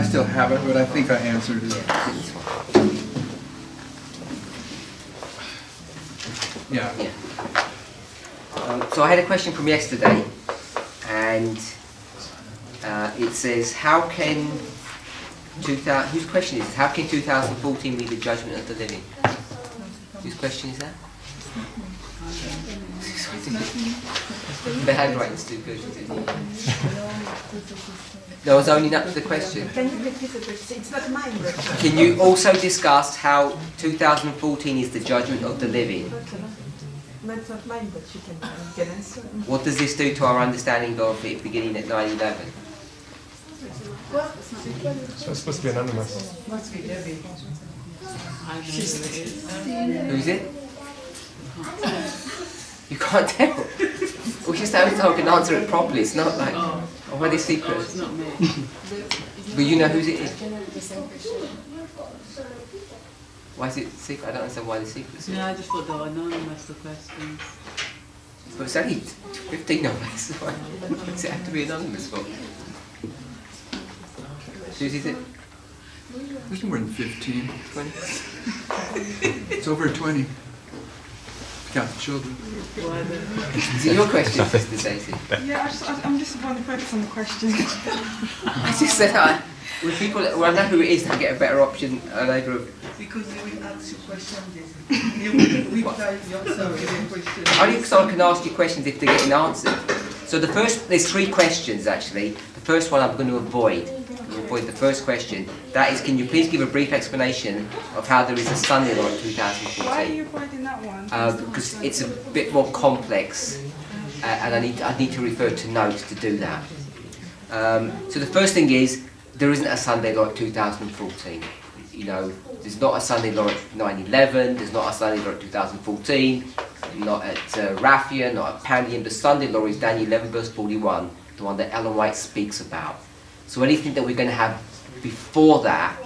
still have it, but I think I answered it. Yeah. So I had a question from yesterday, and it says, how can whose question is it? How can 2014 be the judgment of the living? Whose question is that? The handwriting's too good. No one's owning up to the question. Can you repeat the question? It's not mine. Can you also discuss how 2014 is the judgment of the living? No, it's not mine, but you can answer. What does this do to our understanding of it beginning at 9/11? So it's supposed to be anonymous. Must be Debbie. Who's it? You can't tell. We just have to can answer it properly. It's not like, oh, what is secret? It's not me. But you know whose it is. Why is it secret? I don't understand why the secret is. No, I just thought they were anonymous, the questions. But it's only 15 of us. Why does it have to be anonymous for? Whose is it? There's more than 15. 20? It's over 20. Count the children. Is it your question, Mr. Stacey? Yeah, I'm just want to focus on the question. I just said when people, well, I know who it is, I get a better option over of. Because they will ask you questions. They will reply yourself with a question. Only because I can ask you questions if they're getting answered. So there's 3 questions actually. The first one I'm going to avoid. Avoid the first question. That is, can you please give a brief explanation of how there is a Sunday law in 2014? Why are you avoiding that one? Because it's a bit more complex, and I need to refer to notes to do that. So the first thing is, there isn't a Sunday law in 2014. You know, there's not a Sunday law at 9/11. There's not a Sunday law at 2014. Not at Raffia, not at Pandium. The Sunday law is Daniel 11 verse 41, the one that Ellen White speaks about. So anything that we're going to have before that,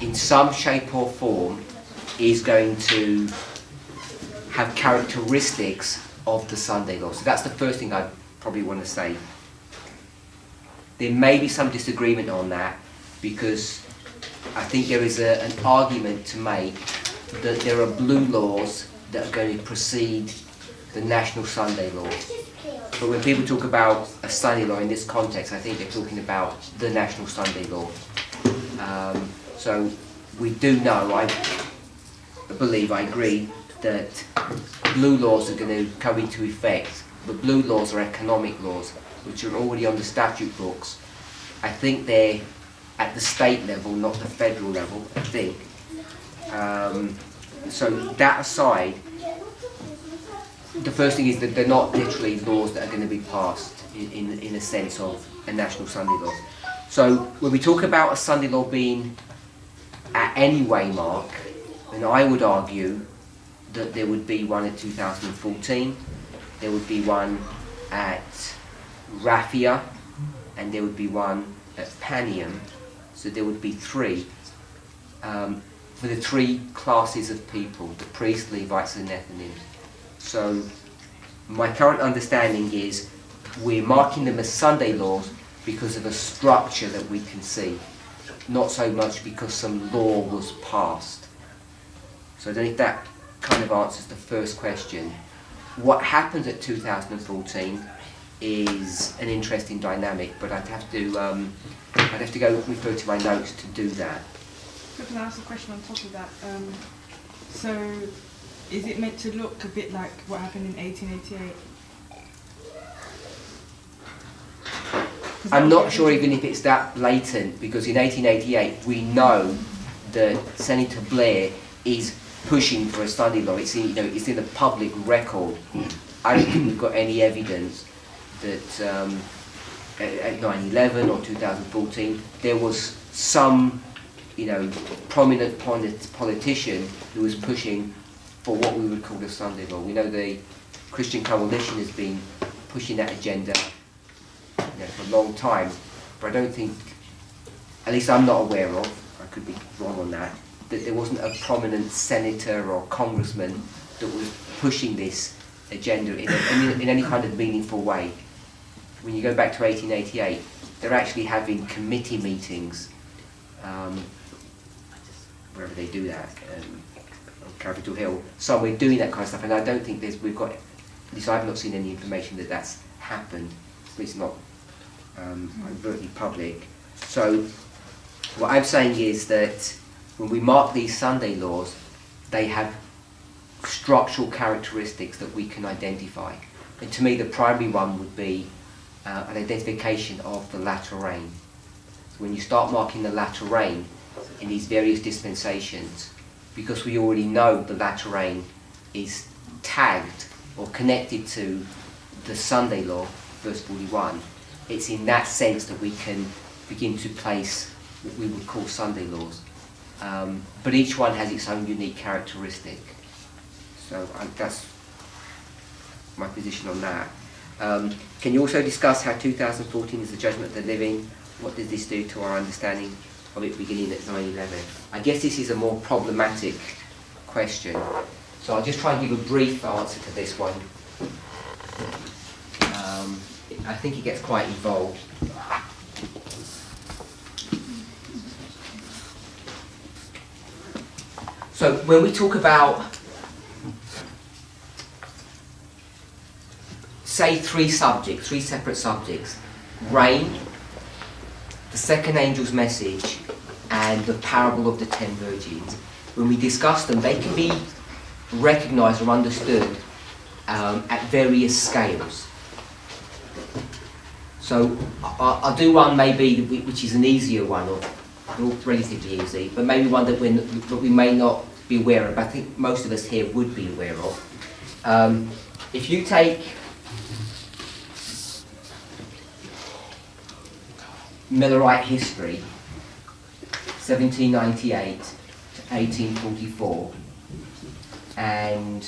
in some shape or form, is going to have characteristics of the Sunday law. So that's the first thing I probably want to say. There may be some disagreement on that, because I think there is an argument to make that there are blue laws that are going to precede the national Sunday law. But when people talk about a Sunday law in this context, I think they're talking about the national Sunday law. So we do know, I believe, I agree, that blue laws are going to come into effect. But blue laws are economic laws, which are already on the statute books. I think they're at the state level, not the federal level, I think. So that aside, the first thing is that they're not literally laws that are going to be passed in a sense of a national Sunday law. So when we talk about a Sunday law being at any waymark, then I would argue that there would be one in 2014, there would be one at Raffia, and there would be one at Panium. So there would be 3 for the 3 classes of people, the priests, Levites and Nethinims. So my current understanding is we're marking them as Sunday laws because of a structure that we can see, not so much because some law was passed. So I don't know if that kind of answers the first question. What happens at 2014 is an interesting dynamic, but I'd have to go refer to my notes to do that. Can I ask a question on top of that? So, is it meant to look a bit like what happened in 1888? I'm not sure even if it's that blatant, because in 1888 we know that Senator Blair is pushing for a Sunday law. It's in, it's in the public record. I don't think we've got any evidence that at 9/11 or 2014 there was some, prominent politician who was pushing for what we would call a Sunday law. We know the Christian Coalition has been pushing that agenda for a long time, but I don't think, at least I'm not aware of, I could be wrong on that there wasn't a prominent senator or congressman that was pushing this agenda in any kind of meaningful way. When you go back to 1888, they're actually having committee meetings wherever they do that, on Capitol Hill. So we're doing that kind of stuff, and I don't think we've got, at least I've not seen any information that that's happened. It's not overtly public. So what I'm saying is that when we mark these Sunday laws, they have structural characteristics that we can identify. And to me, the primary one would be an identification of the latter rain. So when you start marking the latter rain in these various dispensations, because we already know the latter rain is tagged or connected to the Sunday law, verse 41, it's in that sense that we can begin to place what we would call Sunday laws. But each one has its own unique characteristic. So that's my position on that. Can you also discuss how 2014 is the judgment of the living? What does this do to our understanding of it beginning at 9/11? I guess this is a more problematic question. So I'll just try and give a brief answer to this one. I think it gets quite involved. So when we talk about, say, three separate subjects, rain, the second angel's message, and the parable of the 10 virgins, when we discuss them, they can be recognised or understood at various scales. So I'll do one maybe which is an easier one, or relatively easy, but maybe one that we may not be aware of, but I think most of us here would be aware of. If you take Millerite history, 1798 to 1844, and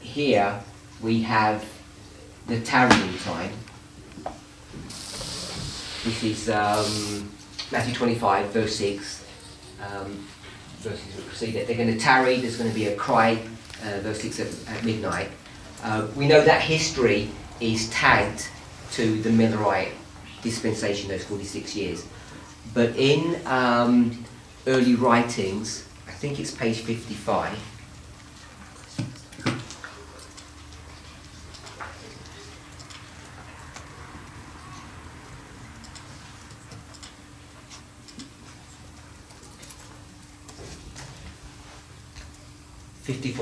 here we have the tarrying time. This is Matthew 25, verse 6. Verses that precede it. They're going to tarry, there's going to be a cry, verse 6 at midnight. We know that history is tagged to the Millerite dispensation, those 46 years. But in early writings, I think it's page 55,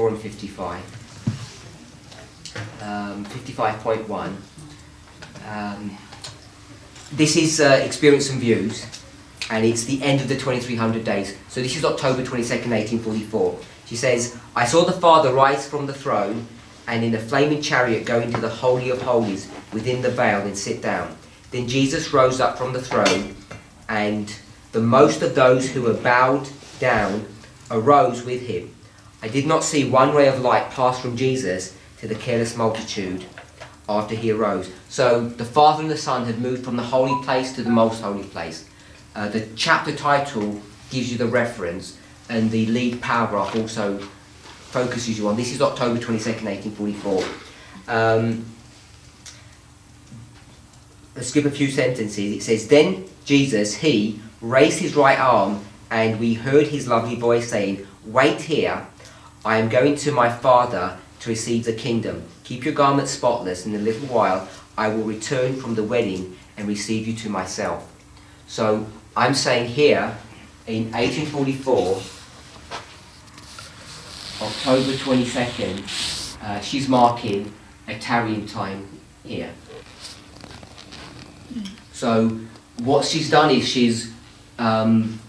and 55. 55.1. This is Experience and Views, and it's the end of the 2300 days. So this is October 22nd, 1844. She says, I saw the Father rise from the throne, and in a flaming chariot go into the Holy of Holies within the veil and sit down. Then Jesus rose up from the throne, and the most of those who were bowed down arose with him. I did not see one ray of light pass from Jesus to the careless multitude after he arose. So the Father and the Son had moved from the holy place to the most holy place. The chapter title gives you the reference, and the lead paragraph also focuses you on. This is October 22nd, 1844. Let's skip a few sentences. It says, Then Jesus, he, raised his right arm, and we heard his lovely voice saying, Wait here, I am going to my Father to receive the kingdom. Keep your garments spotless. In a little while I will return from the wedding and receive you to myself. So I'm saying here, in 1844, October 22nd, she's marking a tarrying time here. So what she's done is she's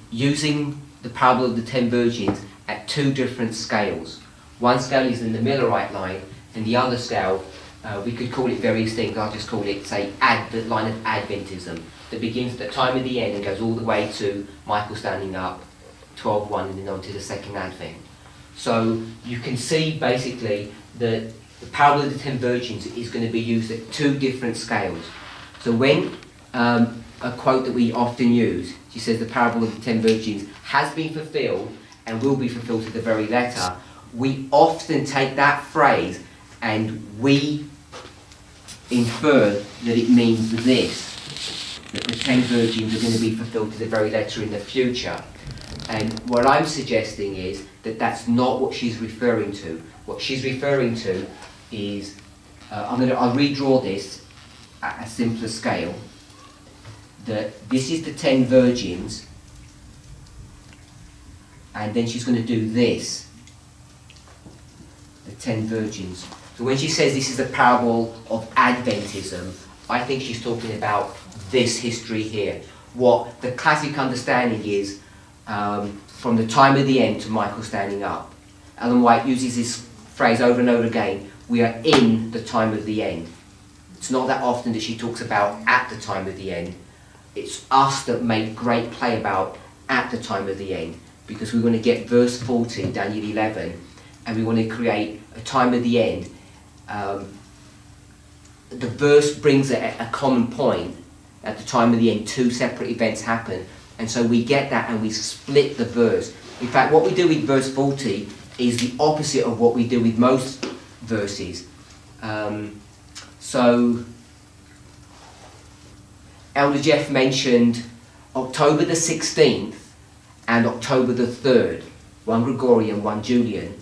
using the parable of the 10 virgins at two different scales. One scale is in the Millerite line, and the other scale, we could call it various things. I'll just call it, say, the line of Adventism, that begins at the time of the end and goes all the way to Michael standing up, 12:1, and then on to the second Advent. So you can see basically that the parable of the 10 virgins is going to be used at two different scales. So when a quote that we often use, she says the parable of the 10 virgins has been fulfilled and will be fulfilled to the very letter, we often take that phrase and we infer that it means this. that the 10 virgins are going to be fulfilled to the very letter in the future. And what I'm suggesting is that that's not what she's referring to. What she's referring to is, I'll redraw this at a simpler scale, that this is the 10 virgins, and then she's going to do this, the 10 virgins. So when she says this is a parable of Adventism, I think she's talking about this history here. What the classic understanding is, from the time of the end to Michael standing up. Ellen White uses this phrase over and over again, we are in the time of the end. It's not that often that she talks about at the time of the end. It's us that make great play about at the time of the end, because we want to get verse 40, Daniel 11, and we want to create a time of the end. The verse brings a common point. At the time of the end, two separate events happen, and so we get that and we split the verse. In fact, what we do with verse 40 is the opposite of what we do with most verses. So Elder Jeff mentioned October the 16th and October the 3rd, one Gregorian, one Julian,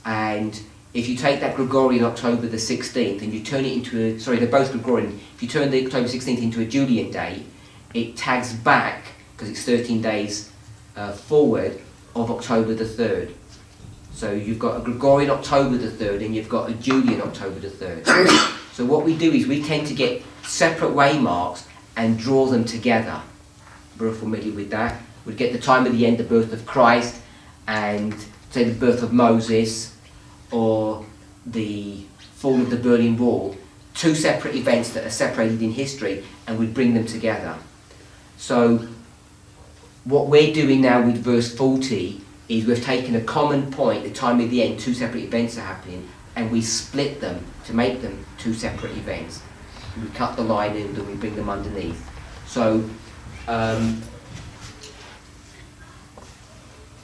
and if you take that Gregorian October the 16th and you turn it into a, sorry, they're both Gregorian, if you turn the October 16th into a Julian date, it tags back, because it's 13 days forward, of October the 3rd. So you've got a Gregorian October the 3rd and you've got a Julian October the 3rd. So what we do is we tend to get separate waymarks and draw them together. We're familiar with that. We'd get the time of the end, the birth of Christ, and say the birth of Moses, or the fall of the Berlin Wall, two separate events that are separated in history, and we bring them together. So what we're doing now with verse 40 is we've taken a common point, the time of the end, two separate events are happening, and we split them to make them two separate events. We cut the line in and we bring them underneath. So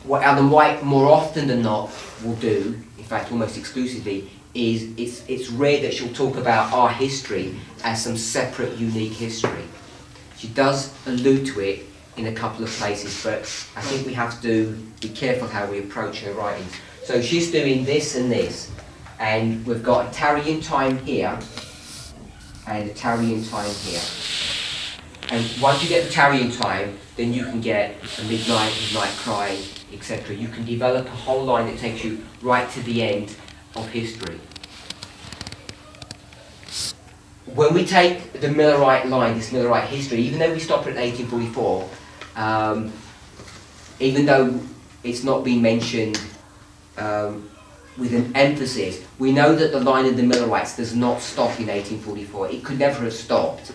what Ellen White more often than not will do, in fact almost exclusively, is it's rare that she'll talk about our history as some separate, unique history. She does allude to it in a couple of places, but I think we have to be careful how we approach her writings. So she's doing this and this, and we've got a tarrying time here, and a tarrying time here. And once you get the tarrying time, then you can get a midnight cry, etc. You can develop a whole line that takes you right to the end of history. When we take the Millerite line, this Millerite history, even though we stop at 1844, even though it's not been mentioned with an emphasis, we know that the line of the Millerites does not stop in 1844. It could never have stopped.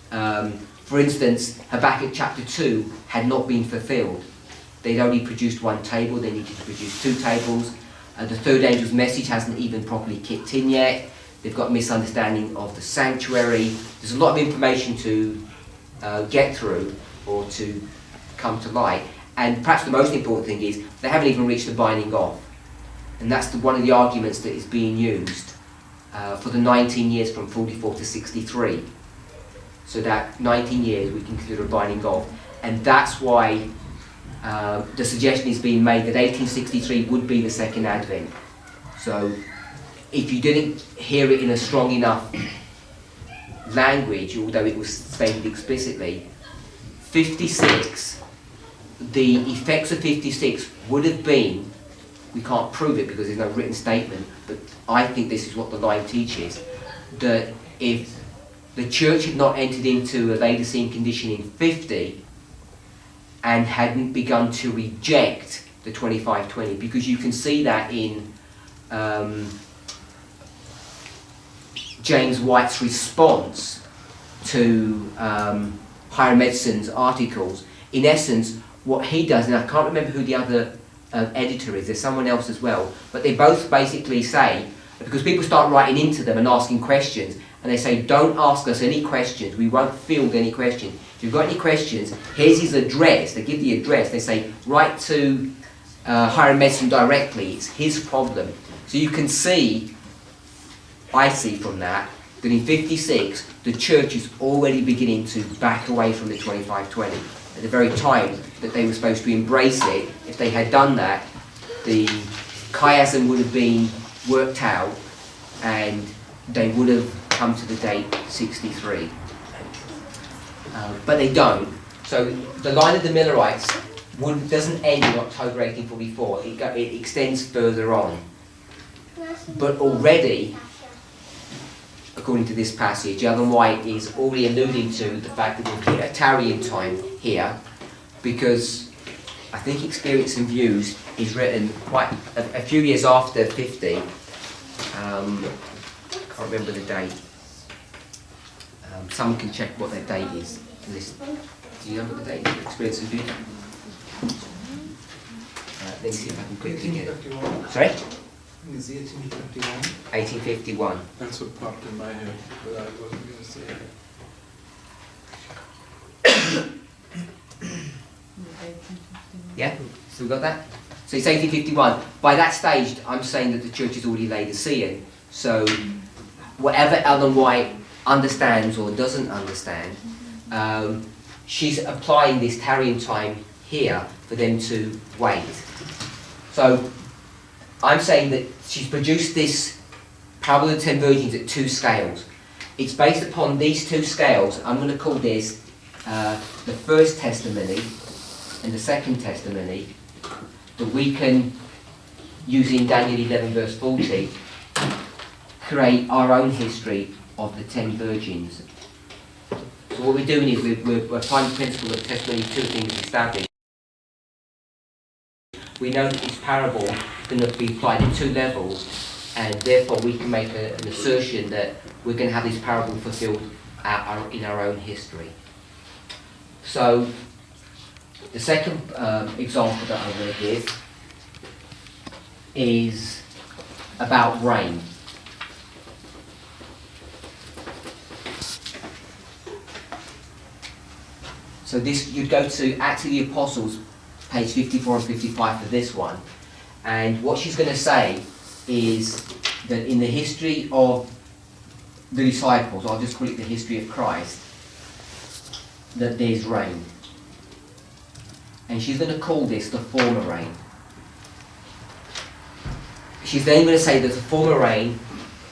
For instance, Habakkuk chapter 2 had not been fulfilled. They'd only produced one table, they needed to produce two tables. The third angel's message hasn't even properly kicked in yet. They've got a misunderstanding of the sanctuary. There's a lot of information to get through or to come to light. And perhaps the most important thing is they haven't even reached the binding off. And that's one of the arguments that is being used for the 19 years from 44 to 63. So that 19 years we can consider a binding off. And that's why the suggestion is being made that 1863 would be the second advent. So if you didn't hear it in a strong enough language, although it was stated explicitly, 56, the effects of 56 would have been, we can't prove it because there's no written statement, but I think this is what the line teaches, that if the church had not entered into a Laodicean condition in 50 and hadn't begun to reject the 2520, because you can see that in James White's response to Hiram Edson's articles. In essence, what he does, and I can't remember who the other editor is, there's someone else as well, but they both basically say, because people start writing into them and asking questions, and they say, don't ask us any questions, we won't field any questions. If you've got any questions, here's his address. They give the address, they say, write to Hiram Edson directly, it's his problem. So you can see, I see from that, that in 56 the church is already beginning to back away from the 25/20. At the very time that they were supposed to embrace it, if they had done that, the chiasm would have been worked out and they would have come to the date 63. But they don't. So the line of the Millerites doesn't end in October 1844, it extends further on. But already, according to this passage, Ellen White is already alluding to the fact that we'll get a tarrying time here, because I think Experience and Views is written quite a few years after 50. Can't remember the date. Someone can check what that date is. Do you know what the date is? Experience and Views? Let me see if I can quickly get it. Sorry? Is it 1851? 1851. That's what popped in my head, but I wasn't going to say it. Yeah? Still got that? So it's 1851. By that stage, I'm saying that the church is already Laodicean. So whatever Ellen White understands or doesn't understand, she's applying this tarrying time here for them to wait. So I'm saying that she's produced this Parable of the 10 Virgins at 2 scales. It's based upon these 2 scales. I'm going to call this the first testimony and the second testimony, that we can, using Daniel 11 verse 40, create our own history of the 10 virgins. So what we're doing is we're applying the principle of testimony to things established. We know that this parable is going to be applied at 2 levels, and therefore we can make an assertion that we're going to have this parable fulfilled in our own history. So the second example that I'm going to give is about rain. So this, you'd go to Acts of the Apostles, page 54 and 55 for this one. And what she's going to say is that in the history of the disciples, I'll just call it the history of Christ, that there's rain. And she's going to call this the former rain. She's then going to say that the former rain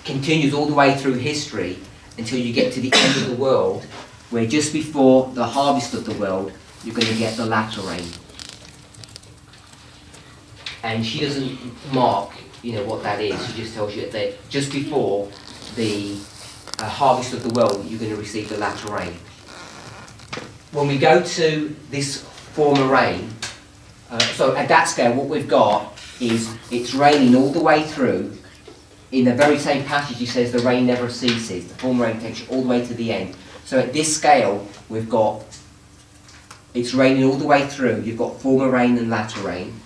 continues all the way through history until you get to the end of the world, where just before the harvest of the world, you're going to get the latter rain. And she doesn't mark, what that is. She just tells you that just before the harvest of the world, you're going to receive the latter rain. When we go to this former rain, so at that scale, what we've got is it's raining all the way through. In the very same passage, he says the rain never ceases. The former rain takes you all the way to the end. So at this scale, we've got it's raining all the way through. You've got former rain and latter rain.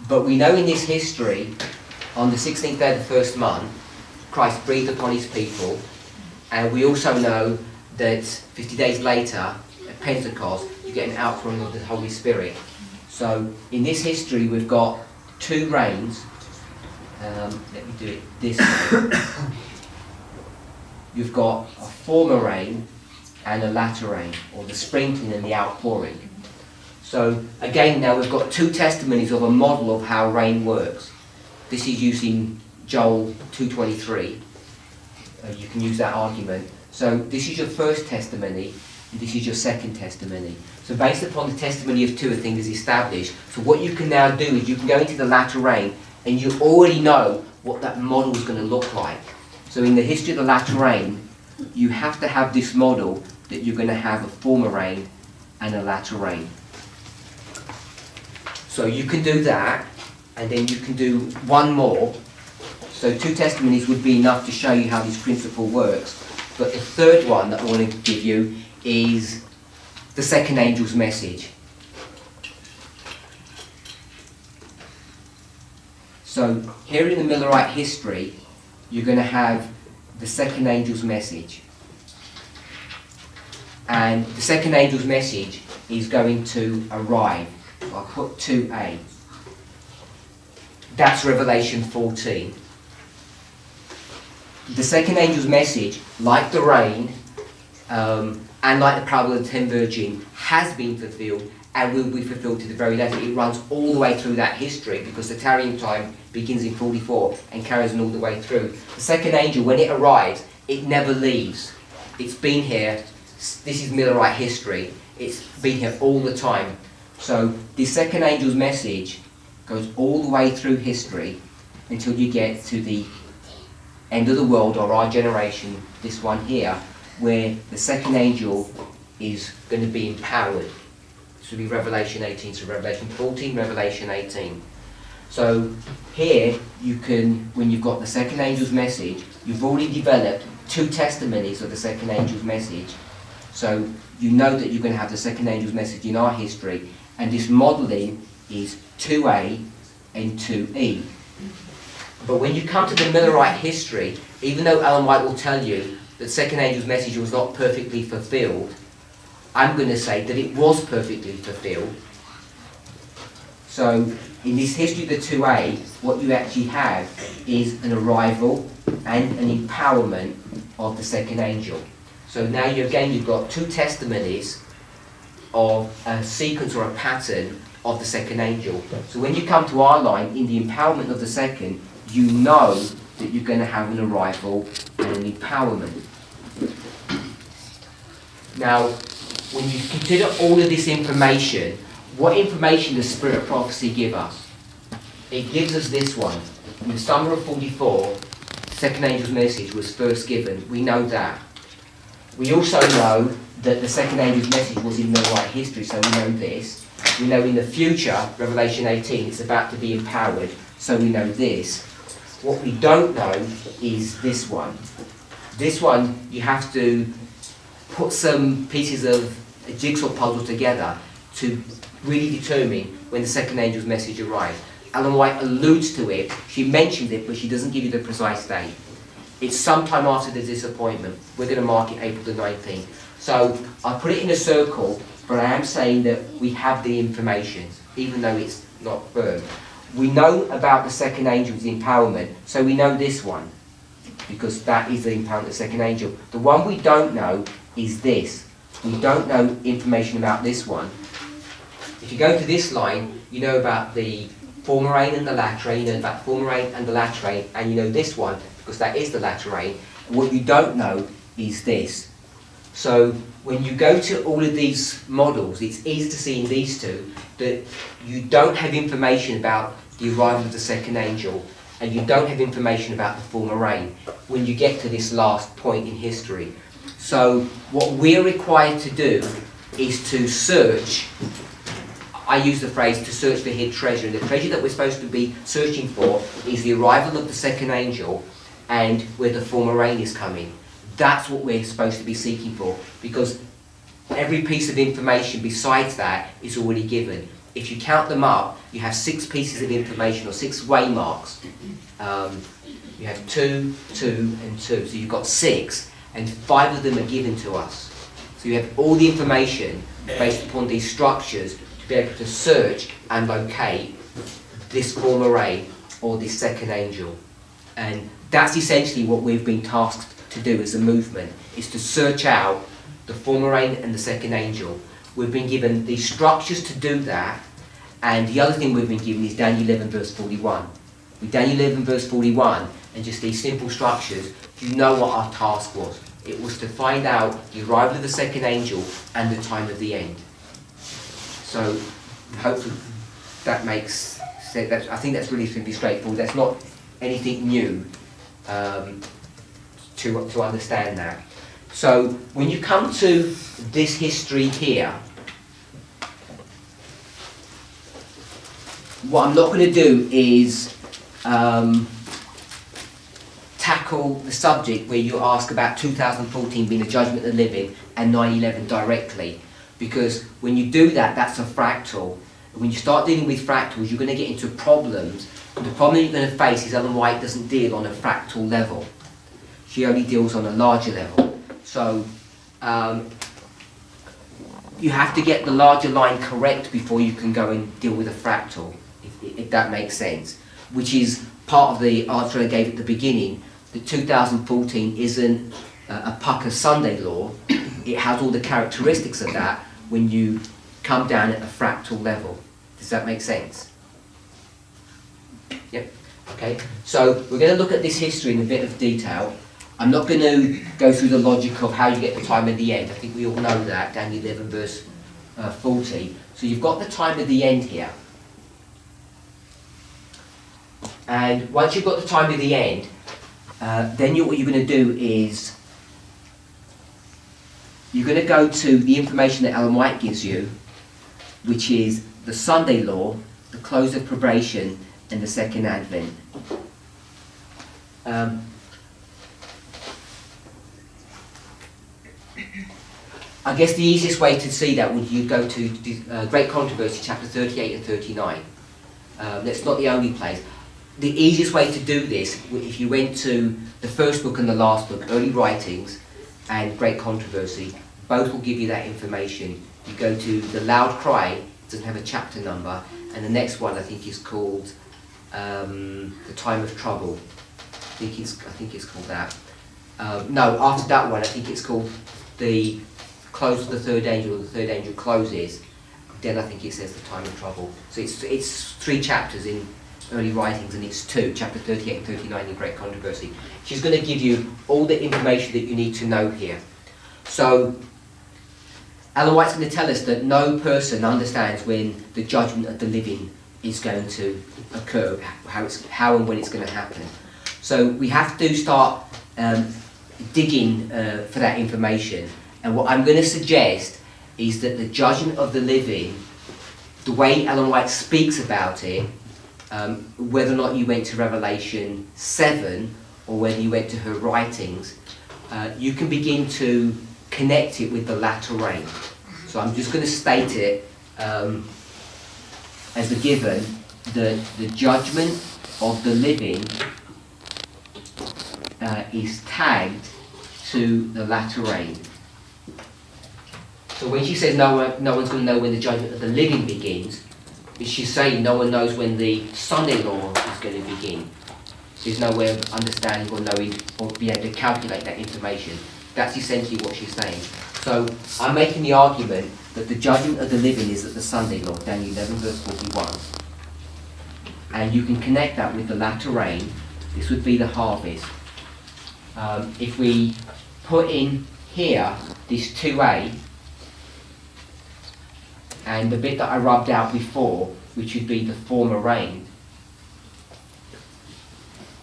But we know in this history, on the 16th day of the first month, Christ breathed upon his people. And we also know that 50 days later, at Pentecost, you get an outpouring of the Holy Spirit. So in this history, we've got 2 rains. Let me do it this way. You've got a former rain and a latter rain, or the sprinkling and the outpouring. So again, now we've got 2 testimonies of a model of how rain works. This is using Joel 2:23. You can use that argument. So this is your first testimony, and this is your second testimony. So based upon the testimony of 2, a thing is established. So what you can now do is you can go into the latter rain, and you already know what that model is going to look like. So in the history of the latter rain, you have to have this model that you're going to have a former rain and a latter rain. So you can do that, and then you can do one more. So 2 testimonies would be enough to show you how this principle works. But the third one that I want to give you is the second angel's message. So here in the Millerite history, you're going to have the second angel's message. And the second angel's message is going to arrive. So I'll put 2a. That's Revelation 14. the second angel's message, like the rain, and like the parable of the 10 virgins, has been fulfilled and will be fulfilled to the very letter. It runs all the way through that history because the tarrying time begins in 44 and carries on all the way through. The second angel, when it arrives, it never leaves. It's been here. This is Millerite history. It's been here all the time. So the second angel's message goes all the way through history until you get to the end of the world, or our generation, this one here, where the second angel is going to be empowered. This will be Revelation 18, so Revelation 14, Revelation 18. So here you can, when you've got the second angel's message, you've already developed 2 testimonies of the second angel's message. So you know that you're going to have the second angel's message in our history, and this modelling is 2A and 2E. But when you come to the Millerite history, even though Ellen White will tell you that second angel's message was not perfectly fulfilled, I'm going to say that it was perfectly fulfilled. So in this history of the 2A, what you actually have is an arrival and an empowerment of the second angel. So now you've got 2 testimonies of a sequence or a pattern of the second angel. So when you come to our line, in the empowerment of the second, you know that you're going to have an arrival and an empowerment. Now, when you consider all of this information, what information does Spirit of Prophecy give us? It gives us this one. In the summer of 44, the second angel's message was first given. We know that. We also know that the second angel's message was in the right history, so we know this. We know in the future, Revelation 18, it's about to be empowered, so we know this. What we don't know is this one. This one, you have to put some pieces of a jigsaw puzzle together to really determine when the second angel's message arrives. Ellen White alludes to it, she mentions it, but she doesn't give you the precise date. It's sometime after the disappointment. We're going to mark it April the 19th. So I put it in a circle, but I am saying that we have the information, even though it's not firm. We know about the second angel's empowerment, so we know this one, because that is the empowerment of the second angel. The one we don't know is this. We don't know information about this one. If you go to this line, you know about the former rain and the latter rain, you know about the former rain and the latter rain, and you know this one, because that is the latter rain. What you don't know is this. So when you go to all of these models, it's easy to see in these two that you don't have information about the arrival of the second angel, and you don't have information about the former rain when you get to this last point in history. So what we're required to do is to search. I use the phrase to search for hid treasure, and the treasure that we're supposed to be searching for is the arrival of the second angel and where the former rain is coming. That's what we're supposed to be seeking for, because every piece of information besides that is already given. If you count them up, you have 6 pieces of information, or 6 waymarks. You have 2, 2, and 2. So you've got 6, and 5 of them are given to us. So you have all the information based upon these structures to be able to search and locate this former rain or this second angel. And that's essentially what we've been tasked to do as a movement, is to search out the former rain and the second angel. We've been given these structures to do that, and the other thing we've been given is Daniel 11 verse 41. With Daniel 11 verse 41 and just these simple structures, you know what our task was. It was to find out the arrival of the second angel and the time of the end. So hopefully that makes sense. I think that's really simply straightforward. That's not anything new to understand that. So when you come to this history here, what I'm not going to do is tackle the subject where you ask about 2014 being a judgment of the living and 9/11 directly, because when you do that, that's a fractal. When you start dealing with fractals, you're going to get into problems. The problem you're going to face is Ellen White doesn't deal on a fractal level. She only deals on a larger level. So you have to get the larger line correct before you can go and deal with a fractal, if that makes sense. Which is part of the answer I gave at the beginning. that 2014 isn't a pucker Sunday law. It has all the characteristics of that when you come down at a fractal level. Does that make sense? Yep. Okay. So we're going to look at this history in a bit of detail. I'm not going to go through the logic of how you get the time at the end. I think we all know that, Daniel 11 verse 40. So you've got the time at the end here. And once you've got the time at the end, then what you're going to do is you're going to go to the information that Ellen White gives you, which is the Sunday law, the close of probation, and the second advent. I guess the easiest way to see that would you go to Great Controversy, chapter 38 and 39. That's not the only place. The easiest way to do this, if you went to the first book and the last book, Early Writings and Great Controversy, both will give you that information. You go to the Loud Cry, it doesn't have a chapter number, and the next one I think is called The Time of Trouble. I think it's called that. No, after that one I think it's called The Close of the Third Angel, or The Third Angel Closes. Then I think it says The Time of Trouble. So it's 3 chapters in Early Writings, and it's 2, chapter 38 and 39 in Great Controversy. She's going to give you all the information that you need to know here. So Ellen White's going to tell us that no person understands when the judgment of the living is going to occur, how and when it's going to happen. So we have to start digging for that information. And what I'm going to suggest is that the judgment of the living, the way Ellen White speaks about it, whether or not you went to Revelation 7 or whether you went to her writings, you can begin to connect it with the latter rain. So I'm just going to state it as a given that the judgment of the living is tagged to the latter rain. So when she says no one's going to know when the judgment of the living begins, she's saying no one knows when the Sunday law is going to begin. There's no way of understanding or knowing or being able to calculate that information. That's essentially what she's saying. So I'm making the argument that the judgment of the living is at the Sunday law, Daniel 11 verse 41. And you can connect that with the latter rain. This would be the harvest. If we put in here this 2a, and the bit that I rubbed out before, which would be the former rain,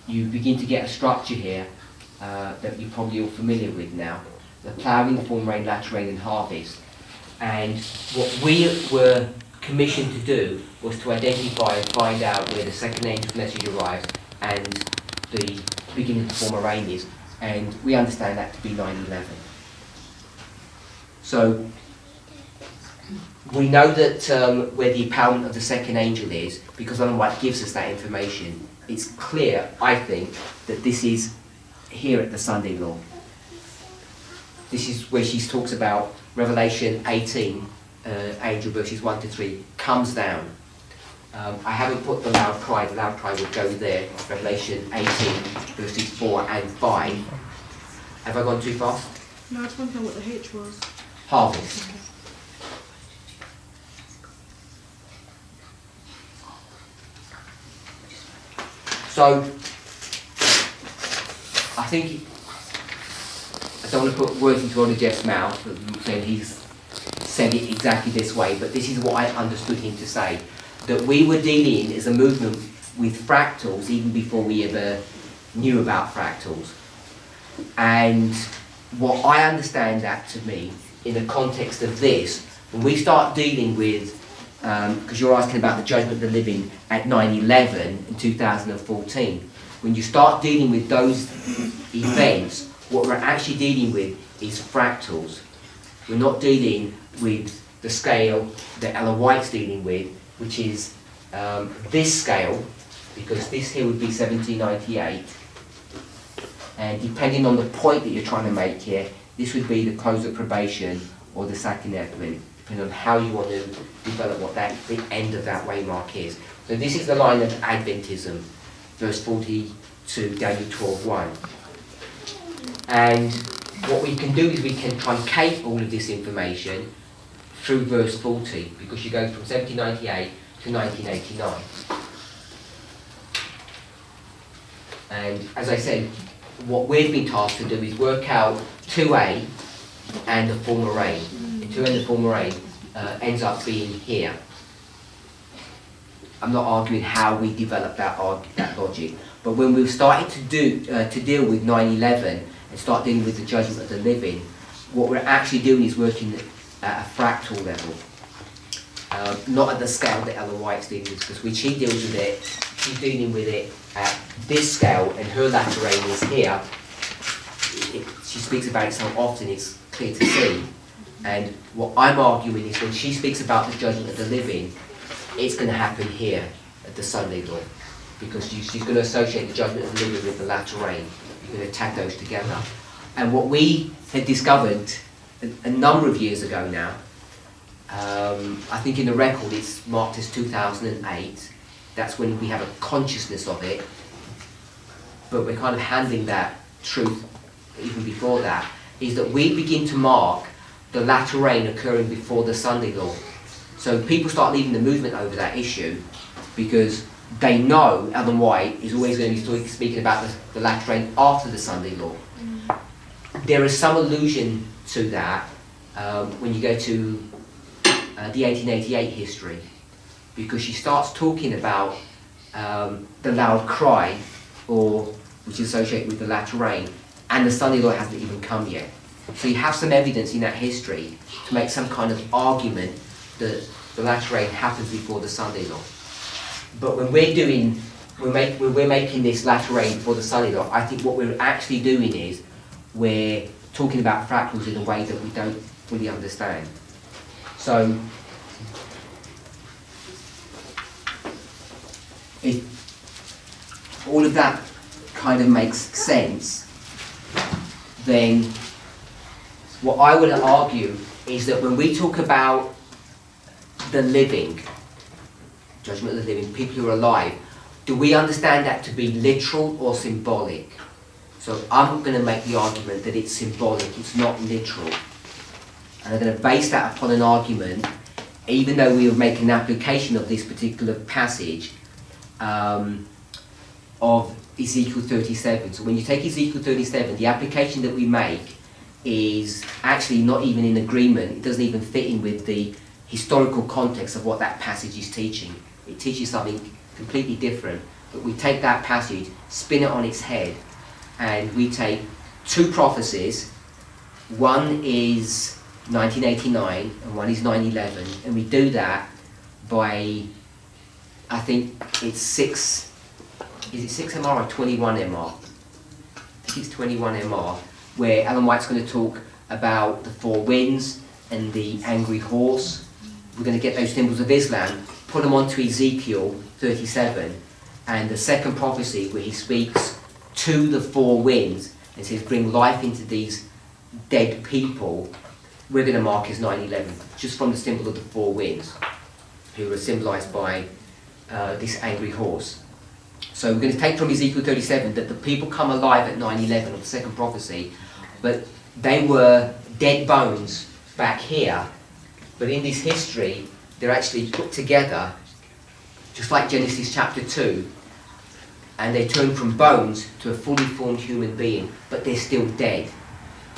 you begin to get a structure here that you're probably all familiar with now. The ploughing, the former rain, latter rain, and harvest. And what we were commissioned to do was to identify and find out where the second angel's message arrives and the beginning of the former rain is. And we understand that to be 9/11. So we know that where the empowerment of the second angel is, because Ellen White gives us that information. It's clear, I think, that this is here at the Sunday law. This is where she talks about Revelation 18, angel verses 1 to 3, comes down. I haven't put the loud cry would go there, Revelation 18, verses 4 and 5. Have I gone too fast? No, I just want to know what the H was. Harvest. Okay. So, I think, I don't want to put words into Ronnie Jeff's mouth, but saying he's said it exactly this way, but this is what I understood him to say, that we were dealing as a movement with fractals even before we ever knew about fractals. And what I understand that to me, in the context of this, when we start dealing with, because you're asking about the judgment of the living at 9/11 in 2014, when you start dealing with those events, what we're actually dealing with is fractals. We're not dealing with the scale that Ellen White's dealing with, which is this scale, because this here would be 1798, and depending on the point that you're trying to make here, this would be the close of probation or the second advent, depending on how you want to develop what the end of that waymark is. So this is the line of Adventism, verse 40, to Daniel 12:1. And what we can do is we can truncate all of this information through verse 40, because you go from 1798 to 1989. And as I said, what we've been tasked to do is work out 2A and the former rain. And 2A and the former rain ends up being here. I'm not arguing how we developed that logic, but when we've started to deal with 9/11 and start dealing with the judgment of the living, what we're actually doing is working at a fractal level, not at the scale that Ellen White's dealing with, because when she deals with it, she's dealing with it at this scale, and her latter rain is here. She speaks about it so often, it's clear to see. And what I'm arguing is when she speaks about the judgment of the living, it's going to happen here at the Sunday law, because she's going to associate the judgment of the living with the latter rain. You're going to tag those together. And what we had discovered a number of years ago now, I think in the record it's marked as 2008. That's when we have a consciousness of it, but we're kind of handling that truth even before that, is that we begin to mark the latter rain occurring before the Sunday law. So people start leaving the movement over that issue because they know Ellen White is always going to be speaking about the latter rain after the Sunday law. There is some allusion to that when you go to the 1888 history, because she starts talking about the loud cry, which is associated with the latter rain, and the Sunday law hasn't even come yet. So you have some evidence in that history to make some kind of argument that the latter rain happens before the Sunday law. But when we're making this latter rain before the Sunday law, I think what we're actually doing is we're talking about fractals in a way that we don't fully understand. So if all of that kind of makes sense, then what I would argue is that when we talk about the living, judgment of the living, people who are alive, do we understand that to be literal or symbolic? So I'm going to make the argument that it's symbolic, it's not literal. And I'm going to base that upon an argument, even though we will make an application of this particular passage of Ezekiel 37. So when you take Ezekiel 37, the application that we make is actually not even in agreement. It doesn't even fit in with the historical context of what that passage is teaching. It teaches something completely different. But we take that passage, spin it on its head, and we take two prophecies. One is 1989 and one is 9/11, and we do that by, I think it's 6 MR or 21 MR? I think it's 21 MR, where Ellen White's going to talk about the four winds and the angry horse. We're going to get those symbols of Islam, put them onto Ezekiel 37, and the second prophecy where he speaks to the four winds and says, bring life into these dead people, we're going to mark as 9/11, just from the symbol of the four winds, who are symbolised by this angry horse. So we're going to take from Ezekiel 37 that the people come alive at 9/11, or the second prophecy, but they were dead bones back here, but in this history they're actually put together, just like Genesis chapter 2, and they turn from bones to a fully formed human being, but they're still dead.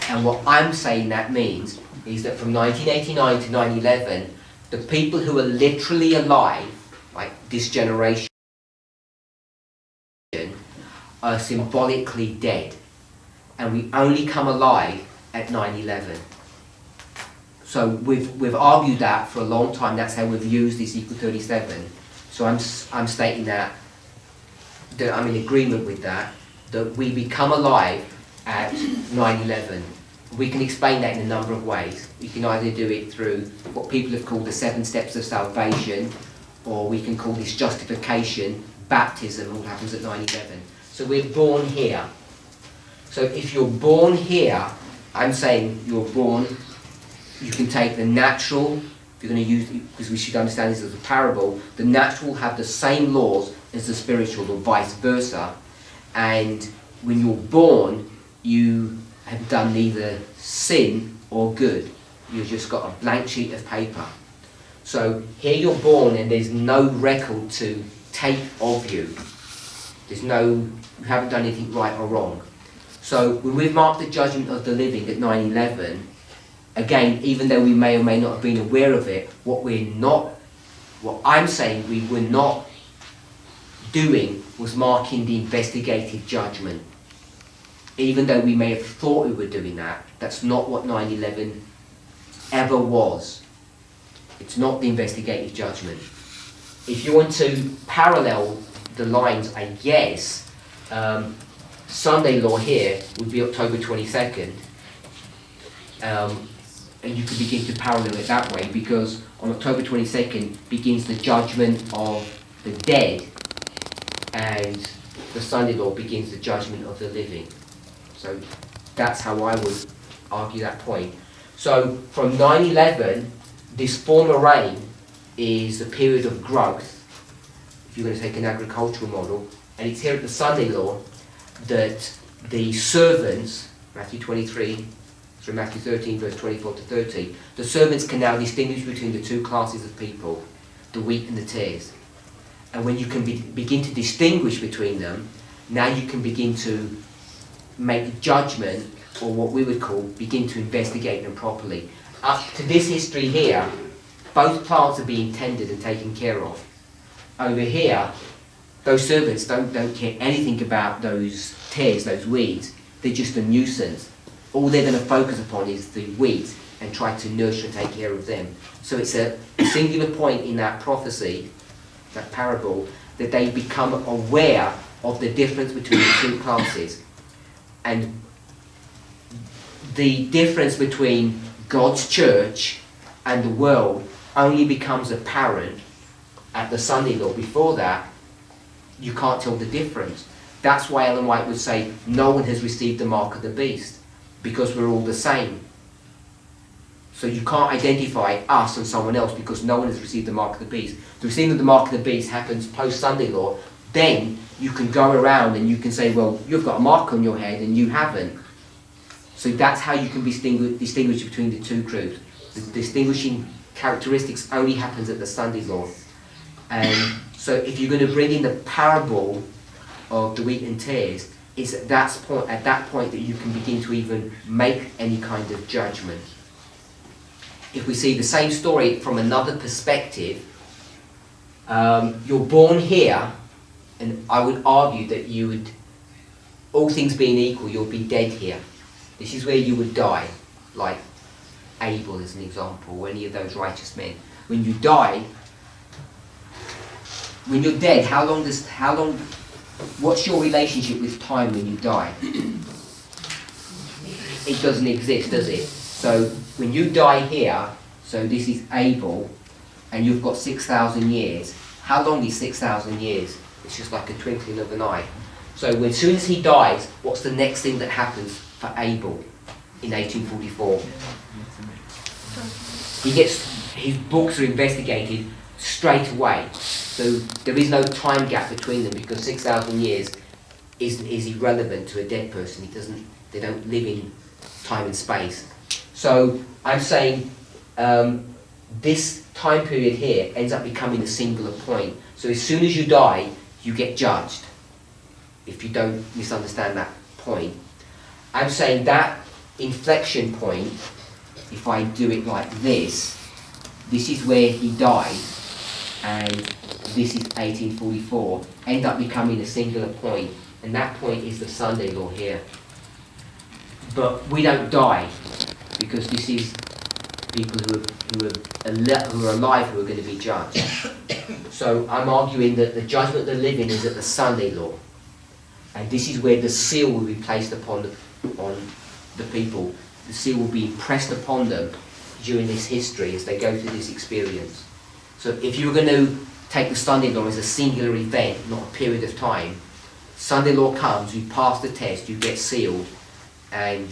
And what I'm saying that means is that from 1989 to 9/11, the people who are literally alive, like this generation, are symbolically dead, and we only come alive at 9/11. So we've argued that for a long time. That's how we've used Ezekiel 37. So I'm stating that I'm in agreement with that we become alive at 9/11. We can explain that in a number of ways. We can either do it through what people have called the 7 steps of salvation, or we can call this justification, baptism, all happens at 9/11. So we're born here. So if you're born here, I'm saying you're born, you can take the natural, if you're going to use, because we should understand this as a parable, the natural will have the same laws as the spiritual, or vice versa. and when you're born, you have done neither sin or good. You've just got a blank sheet of paper. So here you're born and there's no record to take of you. You haven't done anything right or wrong. So when we've marked the judgment of the living at 9/11, again, even though we may or may not have been aware of it, what I'm saying we were not doing was marking the investigative judgment. Even though we may have thought we were doing that, that's not what 9/11 ever was. It's not the investigative judgment. If you want to parallel the lines, I guess, Sunday law here would be October 22nd. And you could begin to parallel it that way, because on October 22nd begins the judgment of the dead, and the Sunday law begins the judgment of the living. So that's how I would argue that point. So from 9/11, this former reign is a period of growth, if you're going to take an agricultural model, and it's here at the Sunday law that the servants, Matthew 23, through Matthew 13, verse 24 to 30, the servants can now distinguish between the two classes of people, the wheat and the tares. And when you can begin to distinguish between them, now you can begin to make judgment, or what we would call begin to investigate them properly. Up to this history here, both plants are being tended and taken care of. Over here, those servants don't care anything about those tares, those weeds. They're just a nuisance. All they're going to focus upon is the wheat and try to nurture and take care of them. So it's a singular point in that prophecy, that parable, that they become aware of the difference between the two classes. And the difference between God's church and the world only becomes apparent at the Sunday law. Before that, you can't tell the difference. That's why Ellen White would say no one has received the mark of the beast, because we're all the same. So you can't identify us and someone else because no one has received the mark of the beast. The receiving of the mark of the beast happens post-Sunday law. Then you can go around and you can say, well, you've got a mark on your head and you haven't. So that's how you can distinguish between the two groups. The distinguishing characteristics only happens at the Sunday law. And so if you're going to bring in the parable of the wheat and tares, it's at that point that you can begin to even make any kind of judgment. If we see the same story from another perspective, you're born here, and I would argue that you would, all things being equal, you'll be dead here. This is where you would die, like Abel as an example, or any of those righteous men. When you die, when you're dead, what's your relationship with time when you die? It doesn't exist, does it? So when you die here, so this is Abel, and you've got 6,000 years. How long is 6,000 years? It's just like a twinkling of an eye. So as soon as he dies, what's the next thing that happens for Abel in 1844? His books are investigated straight away. So there is no time gap between them, because 6,000 years is irrelevant to a dead person. They don't live in time and space. So I'm saying this time period here ends up becoming a singular point. So as soon as you die, you get judged. If you don't misunderstand that point, I'm saying that inflection point, if I do it like this is where he died, and this is 1844, end up becoming a singular point, and that point is the Sunday law here. But we don't die, because this is people who are alive who are going to be judged. So I'm arguing that the judgment of the living is at the Sunday law, and this is where the seal will be placed upon the people. The seal will be impressed upon them during this history as they go through this experience. So if you were going to take the Sunday law as a singular event, not a period of time, Sunday law comes, you pass the test, you get sealed, and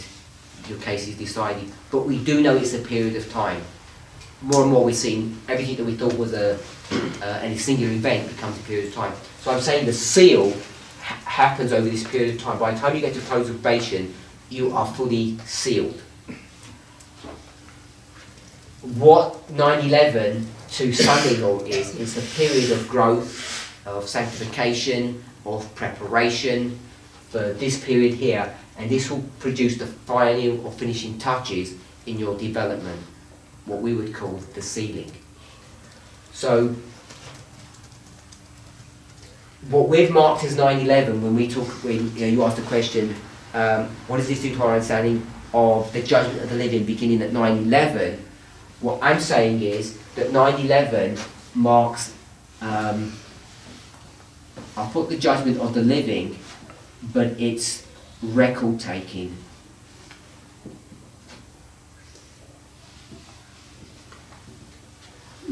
your case is decided. But we do know it's a period of time. More and more we're seeing everything that we thought was a singular event becomes a period of time. So I'm saying the seal happens over this period of time, by the time you get to close-of-probation, you are fully sealed. What 9/11 to Sunday law is, it's a period of growth, of sanctification, of preparation for this period here, and this will produce the final or finishing touches in your development, what we would call the sealing. So, what we've marked as 9/11, when you ask the question, what does this do to our understanding of the judgment of the living beginning at 9/11? What I'm saying is that 9/11 marks, I'll put the judgment of the living, but it's record taking.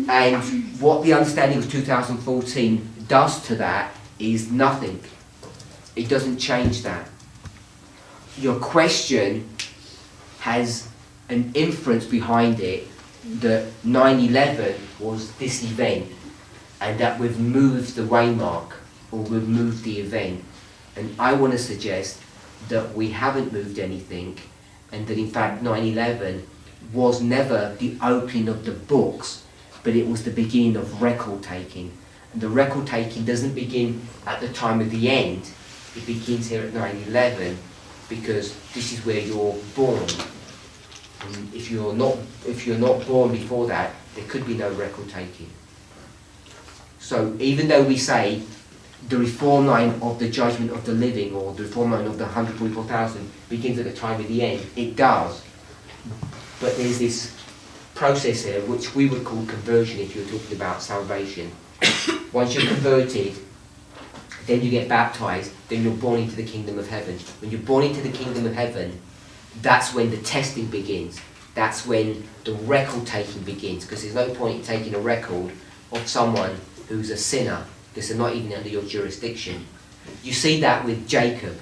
And what the understanding of 2014 does to that is nothing. It doesn't change that. Your question has an inference behind it that 9/11 was this event and that we've moved the waymark or we've moved the event. And I want to suggest that we haven't moved anything and that in fact 9/11 was never the opening of the books, but it was the beginning of record taking. And the record taking doesn't begin at the time of the end, it begins here at 9/11 because this is where you're born. And if you're not born before that, there could be no record taking. So even though we say the reform line of the judgment of the living or the reform line of the 144,000 begins at the time of the end, it does. But there's this process here which we would call conversion if you're talking about salvation. Once you're converted, then you get baptized, then you're born into the kingdom of heaven. When you're born into the kingdom of heaven, that's when the testing begins. That's when the record taking begins, because there's no point in taking a record of someone who's a sinner, because they're not even under your jurisdiction. You see that with Jacob.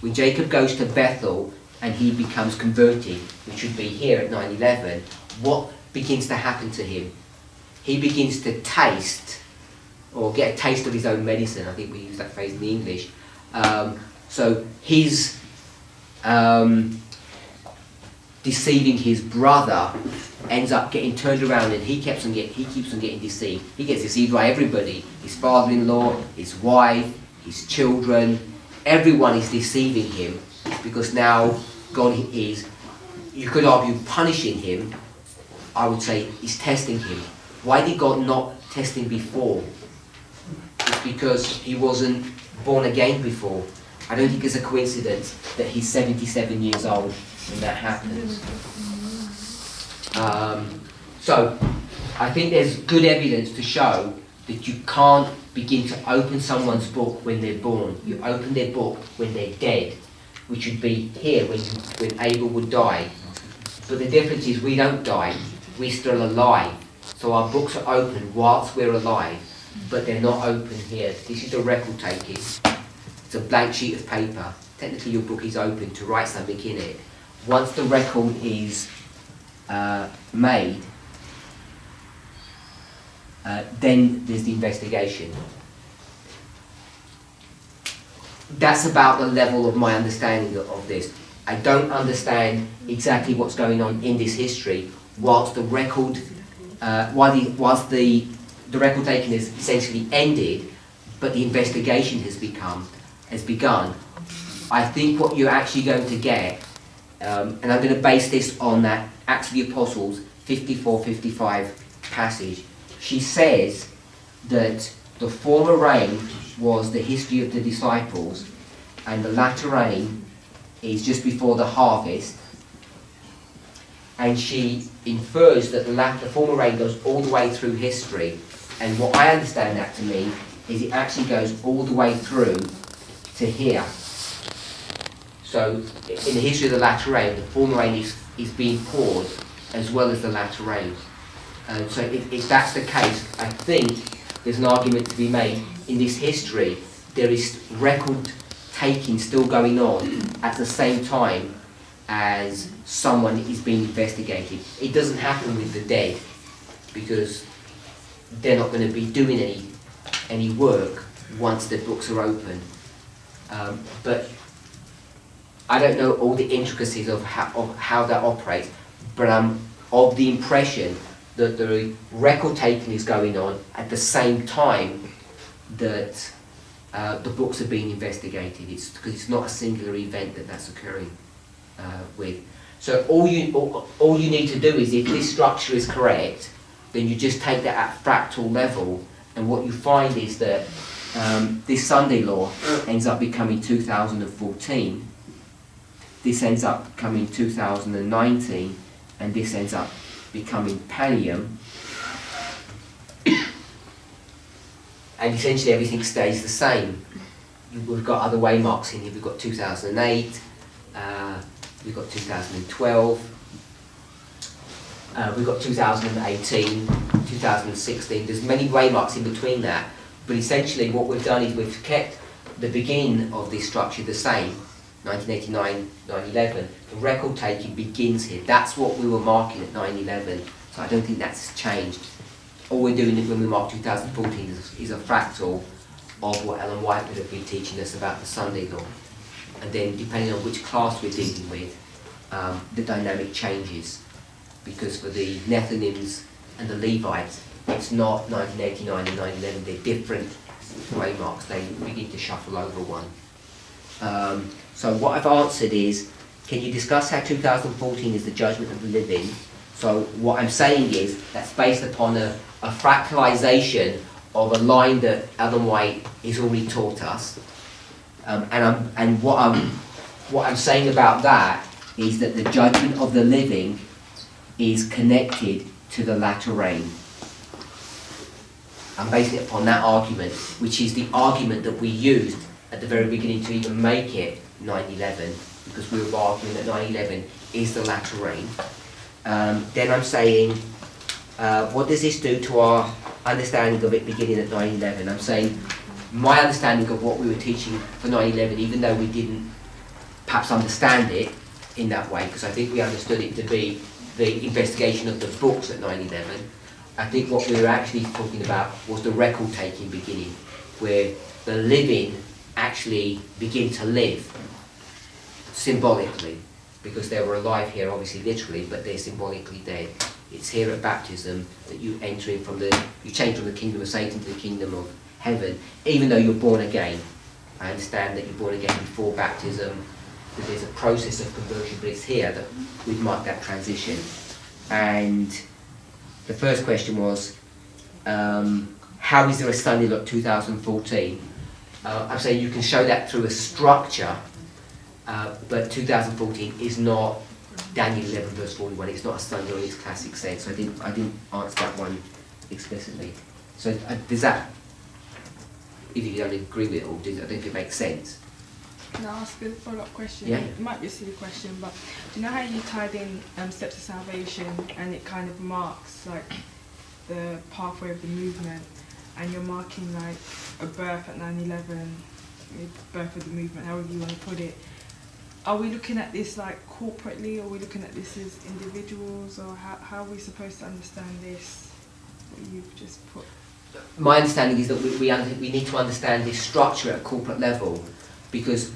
When Jacob goes to Bethel and he becomes converted, which would be here at 9/11, what begins to happen to him? He begins to taste, or get a taste of his own medicine. I think we use that phrase in the English. So he's deceiving his brother, ends up getting turned around, and he keeps on getting deceived. He gets deceived by everybody: his father-in-law, his wife, his children. Everyone is deceiving him because now God is, you could argue, punishing him. I would say he's testing him. Why did God not test him before? It's because he wasn't born again before. I don't think it's a coincidence that he's 77 years old when that happens. So, I think there's good evidence to show that you can't begin to open someone's book when they're born. You open their book when they're dead, which would be here when Abel would die. But the difference is we don't die, we're still alive. So our books are open whilst we're alive, but they're not open here. This is the record taking. It's a blank sheet of paper. Technically your book is open to write something in it. Once the record is made, then there's the investigation. That's about the level of my understanding of this. I don't understand exactly what's going on in this history whilst the record, whilst the record taking is essentially ended, but the investigation has begun. I think what you're actually going to get, and I'm going to base this on that Acts of the Apostles 54-55 passage. She says that the former rain was the history of the disciples, and the latter rain is just before the harvest. And she infers that the former rain goes all the way through history. And what I understand that to mean is it actually goes all the way through to here. So in the history of the latter rain, the former rain is being poured as well as the latter rain. So if that's the case, I think there's an argument to be made in this history. There is record taking still going on at the same time as someone is being investigated. It doesn't happen with the dead because they're not going to be doing any work once their books are open. But I don't know all the intricacies of how that operates, but I'm of the impression that the record taking is going on at the same time that the books are being investigated. It's because it's not a singular event that's occurring with. So all you need to do is, if this structure is correct, then you just take that at fractal level, and what you find is that this Sunday law ends up becoming 2014, this ends up becoming 2019, and this ends up becoming Pallium, and essentially everything stays the same. We've got other waymarks in here. We've got 2008, we've got 2012, we've got 2018, 2016. There's many waymarks in between that, but essentially what we've done is we've kept the beginning of this structure the same, 1989, 9/11. The record taking begins here. That's what we were marking at 9/11, so I don't think that's changed. All we're doing when we mark 2014 is a fractal of what Ellen White would have been teaching us about the Sunday law. And then depending on which class we're dealing with, the dynamic changes. Because for the Nethinims and the Levites, it's not 1989 and 9/11, they're different waymarks. They begin to shuffle over one. So what I've answered is, can you discuss how 2014 is the judgment of the living? So what I'm saying is, that's based upon a fractalization of a line that Ellen White has already taught us. And what I'm saying about that is that the judgment of the living is connected to the latter rain. I'm basing it upon that argument, which is the argument that we used at the very beginning to even make it 9/11, because we were arguing that 9/11 is the latter rain. Then I'm saying, what does this do to our understanding of it beginning at 9/11? I'm saying my understanding of what we were teaching for 9/11, even though we didn't perhaps understand it in that way, because I think we understood it to be the investigation of the books at 9/11, I think what we were actually talking about was the record taking beginning, where the living actually begin to live symbolically, because they were alive here, obviously literally, but they're symbolically dead. It's here at baptism that you enter in you change from the kingdom of Satan to the kingdom of heaven, even though you're born again. I understand that you're born again before baptism, that there's a process of conversion, but it's here that we've marked that transition. And the first question was, how is there a Sunday law 2014? I'm saying you can show that through a structure, but 2014 is not Daniel 11 verse 41. It's not a Sunday law in its classic sense. So I didn't answer that one explicitly. So does that, if you don't agree with it, or I don't think it makes sense. Can I ask a follow-up question? Yeah. It might be a silly question, but do you know how you tied in steps of salvation, and it kind of marks like the pathway of the movement, and you're marking like a birth at 9/11, birth of the movement, however you want to put it. Are we looking at this like corporately, or are we looking at this as individuals, or how are we supposed to understand this, what you've just put? My understanding is that we need to understand this structure at a corporate level, because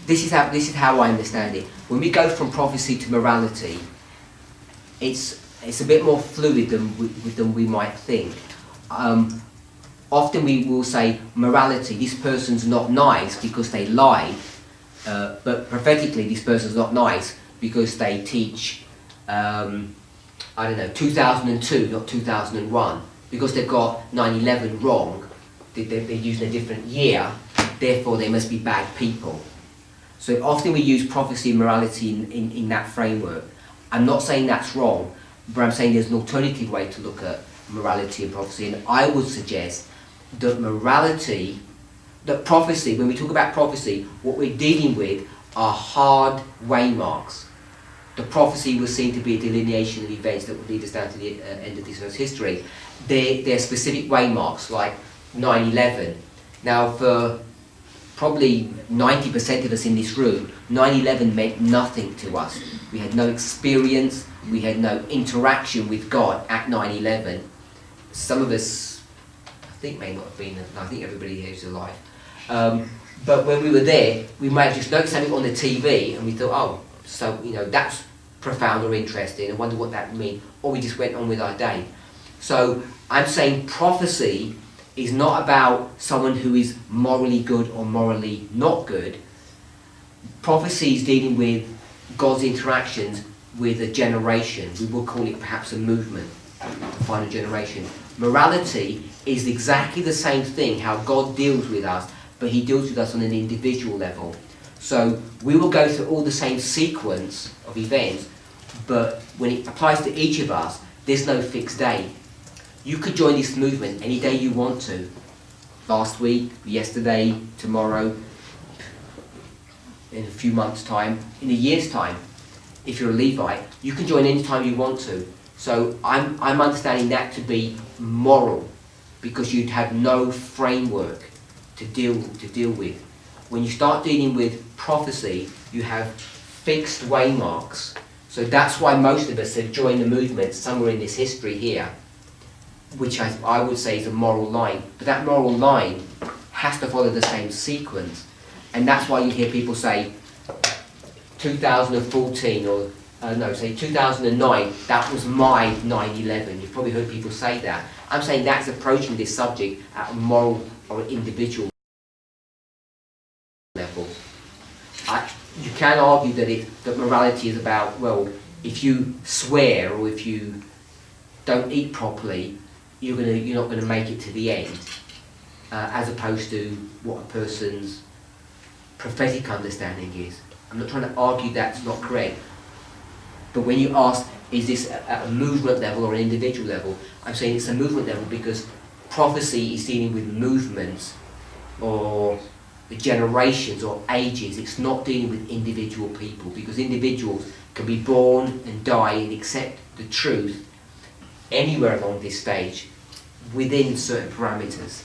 this is how I understand it. When we go from prophecy to morality, it's a bit more fluid than we might think. Often we will say morality, this person's not nice because they lied, but prophetically this person's not nice because they teach, 2002, not 2001, because they've got 9/11 wrong, they're using a different year, therefore they must be bad people. So often we use prophecy and morality in that framework. I'm not saying that's wrong, but I'm saying there's an alternative way to look at morality and prophecy, and I would suggest that prophecy, when we talk about prophecy, what we're dealing with are hard waymarks. The prophecy was seen to be a delineation of events that would lead us down to the end of this earth's history. They're specific waymarks, like 9/11. Now, for probably 90% of us in this room, 9/11 meant nothing to us. We had no experience, we had no interaction with God at 9/11. Some of us, I think, may not have been, I think everybody here is alive. But when we were there, we might have just noticed something on the TV and we thought, oh, so, you know, that's profound or interesting, I wonder what that would mean. Or we just went on with our day. So I'm saying prophecy is not about someone who is morally good or morally not good. Prophecy is dealing with God's interactions with a generation. We will call it perhaps a movement, the final generation. Morality is exactly the same thing, how God deals with us, but he deals with us on an individual level. So we will go through all the same sequence of events, but when it applies to each of us, there's no fixed day. You could join this movement any day you want to. Last week, yesterday, tomorrow, in a few months' time, in a year's time. If you're a Levite, you can join any time you want to. So I'm understanding that to be moral, because you'd have no framework to deal with. When you start dealing with prophecy, you have fixed waymarks. So that's why most of us have joined the movement somewhere in this history here, which I would say is a moral line. But that moral line has to follow the same sequence. And that's why you hear people say 2014 or say 2009, that was my 9/11. You've probably heard people say that. I'm saying that's approaching this subject at a moral or individual level. You can argue that morality is about, well, if you swear or if you don't eat properly, you're not going to make it to the end, as opposed to what a person's prophetic understanding is. I'm not trying to argue that's not correct, but when you ask, is this at a movement level or an individual level, I'm saying it's a movement level because prophecy is dealing with movements or generations or ages. It's not dealing with individual people, because individuals can be born and die and accept the truth anywhere along this stage within certain parameters.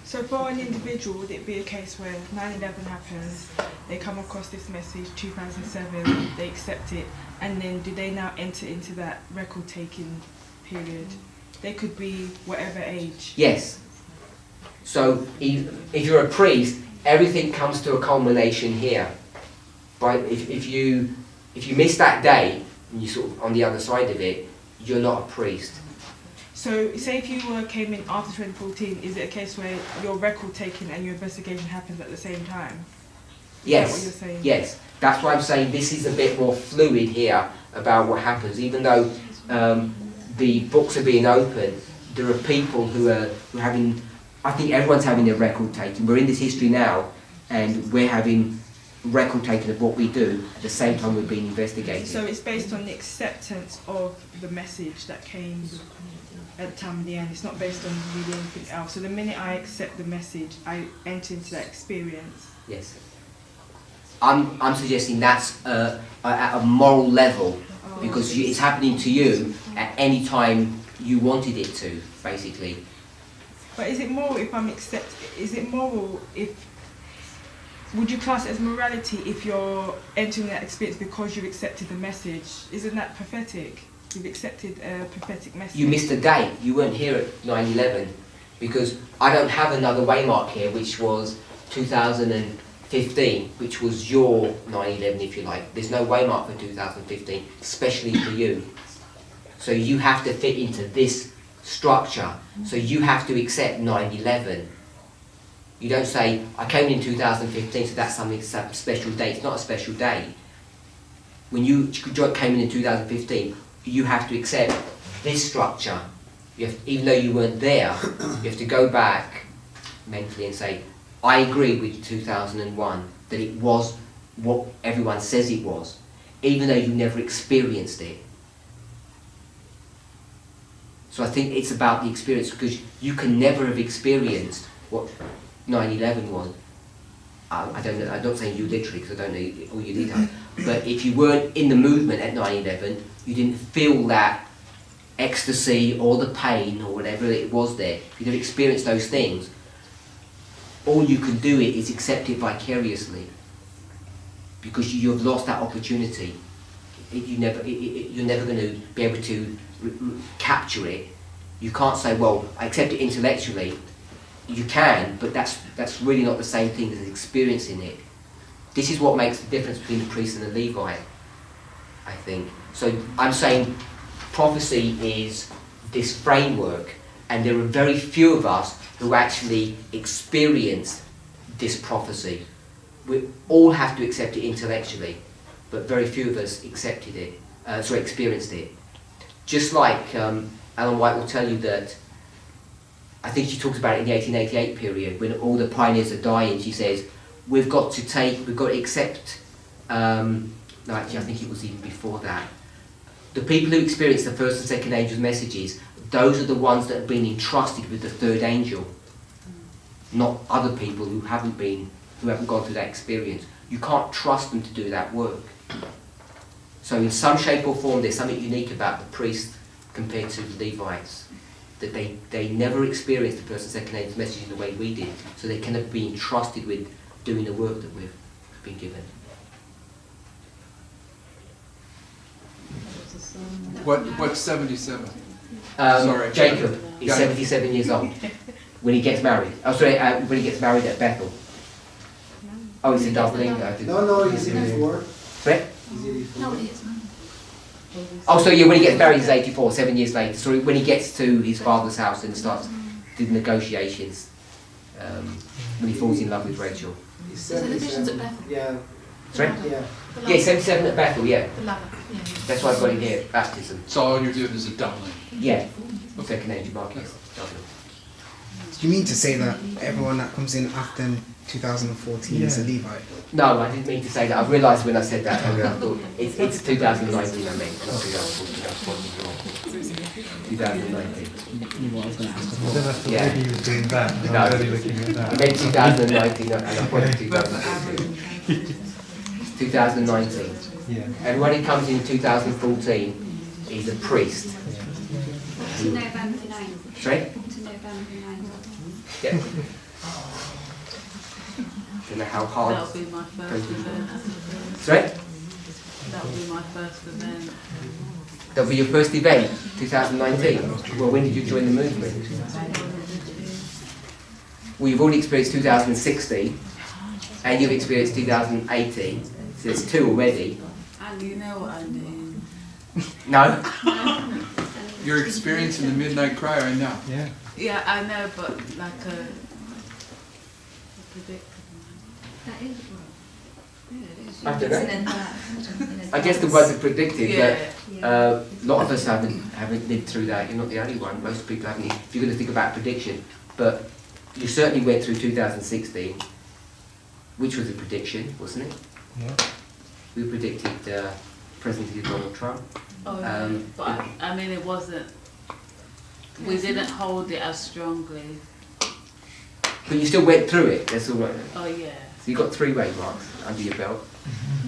So for an individual, would it be a case where 9/11 happens, they come across this message, 2007, they accept it, and then do they now enter into that record-taking period? They could be whatever age. Yes. So if you're a priest, everything comes to a culmination here. But if you miss that day and you're sort of on the other side of it, you're not a priest. So say if you came in after 2014, is it a case where your record taking and your investigation happens at the same time? Yes. Is that what you're saying? Yes. That's why I'm saying this is a bit more fluid here about what happens. Even though the books are being opened, there are people who are having. I think everyone's having a record taking. We're in this history now, and we're having record taking of what we do at the same time we're being investigated. So it's based on the acceptance of the message that came at the time of the end. It's not based on really anything else. So the minute I accept the message, I enter into that experience. Yes. I'm suggesting that's at a moral level, because it's happening to you at any time you wanted it to, basically. But is it moral if I'm is it moral if, would you class it as morality if you're entering that experience because you've accepted the message? Isn't that prophetic? You've accepted a prophetic message. You missed a date. You weren't here at 9/11, because I don't have another waymark here, which was 2015, which was your 9/11, if you like. There's no waymark for 2015, especially for you. So you have to fit into this structure. So you have to accept 9/11. You don't say, I came in 2015, so that's some special day. It's not a special day. When you came in 2015, you have to accept this structure. Even though you weren't there, you have to go back mentally and say, I agree with 2001, that it was what everyone says it was, even though you never experienced it. So I think it's about the experience, because you can never have experienced what 9/11 was. I don't know, I'm not saying you literally, because I don't know all your details, but if you weren't in the movement at 9/11, you didn't feel that ecstasy or the pain or whatever it was there, if you never experienced those things, all you can do is accept it vicariously, because you've lost that opportunity. You're never going to be able to capture it. You can't say, well, I accept it intellectually, you can, but that's really not the same thing as experiencing it. This is what makes the difference between the priest and the Levite, I think. So I'm saying prophecy is this framework, and there are very few of us who actually experience this prophecy. We all have to accept it intellectually, but very few of us accepted it, experienced it. Just like Ellen White will tell you that, I think she talks about it in the 1888 period, when all the pioneers are dying, she says, we've got to accept, no, actually I think it was even before that, the people who experience the first and second angel's messages, those are the ones that have been entrusted with the third angel, not other people who haven't gone through that experience. You can't trust them to do that work. So in some shape or form, there's something unique about the priest compared to the Levites, that they never experienced the first and second angel's message in the way we did, so they cannot be entrusted with doing the work that we've been given. What's 77? Sorry. Jacob is Got it. 77 years old when he gets married. When he gets married at Bethel. Oh, it's a doubling? No, he's 84. Sorry? He's 84. No, it is. Oh, so yeah, when he gets married, he's 84, 7 years later. Sorry, when he gets to his father's house and starts the negotiations, when he falls in love with Rachel. He's So the visions at 77. Bethel. Yeah, Sorry? yeah. The Yeah, 77 at Bethel, yeah. The lover. Yeah. That's why I've got it here, baptism. So all you're doing is a doubling. Yeah, second angel marking. Do you mean to say that everyone that comes in after 2014 is a Levite? No, I didn't mean to say that. I've realised when I said that, I thought it's 2019 I meant, not 2014. I was pointing wrong. 2019. I don't know, Yeah. maybe he was doing that. And No. I'm really looking at I that. meant 2019 and I pointed 2014. It's 2019. Yeah. Everyone who comes in 2014 is a priest. To November 9th. Sorry? To November 9th. Yeah. Don't know how hard. That'll be my first event. Sorry? That'll be my first event. That'll be your first event, 2019. Well, when did you join the movement? Well, you've already experienced 2016, and you've experienced 2018. So there's two already. And you know what I mean. No? You're experiencing the midnight cry right now. Yeah. Yeah, I know, but like a predicted That is yeah, it is. I don't know. know. I guess the words are predicted, Yeah. but a lot of us haven't lived through that. You're not the only one. Most people haven't. If you're going to think about prediction, but you certainly went through 2016, which was a prediction, wasn't it? Yeah. We predicted President Donald Trump. Oh, yeah. But I mean, it wasn't. We didn't hold it as strongly. But you still went through it. That's all right. Oh yeah. So you got 3 wave marks under your belt.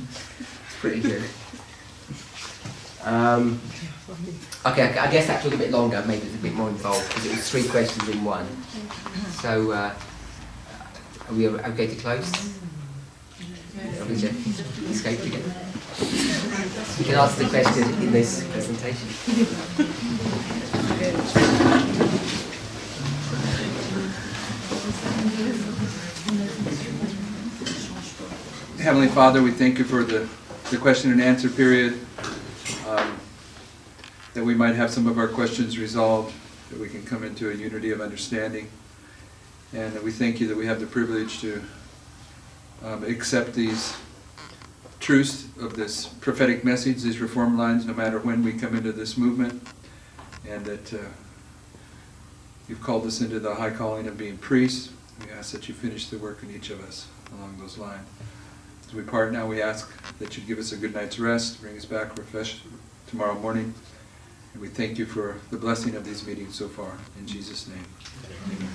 It's pretty good. Okay, I guess that took a bit longer. Maybe it's a bit more involved because it was 3 questions in one. So, are we okay to close? Escaped again. You can answer the question in this presentation. Heavenly Father, we thank you for the question and answer period, that we might have some of our questions resolved, that we can come into a unity of understanding, and that we thank you that we have the privilege to accept these truths of this prophetic message, these reform lines, no matter when we come into this movement, and that you've called us into the high calling of being priests. We ask that you finish the work in each of us along those lines. As we part now, we ask that you give us a good night's rest, bring us back refreshed tomorrow morning, and we thank you for the blessing of these meetings so far. In Jesus' name, amen.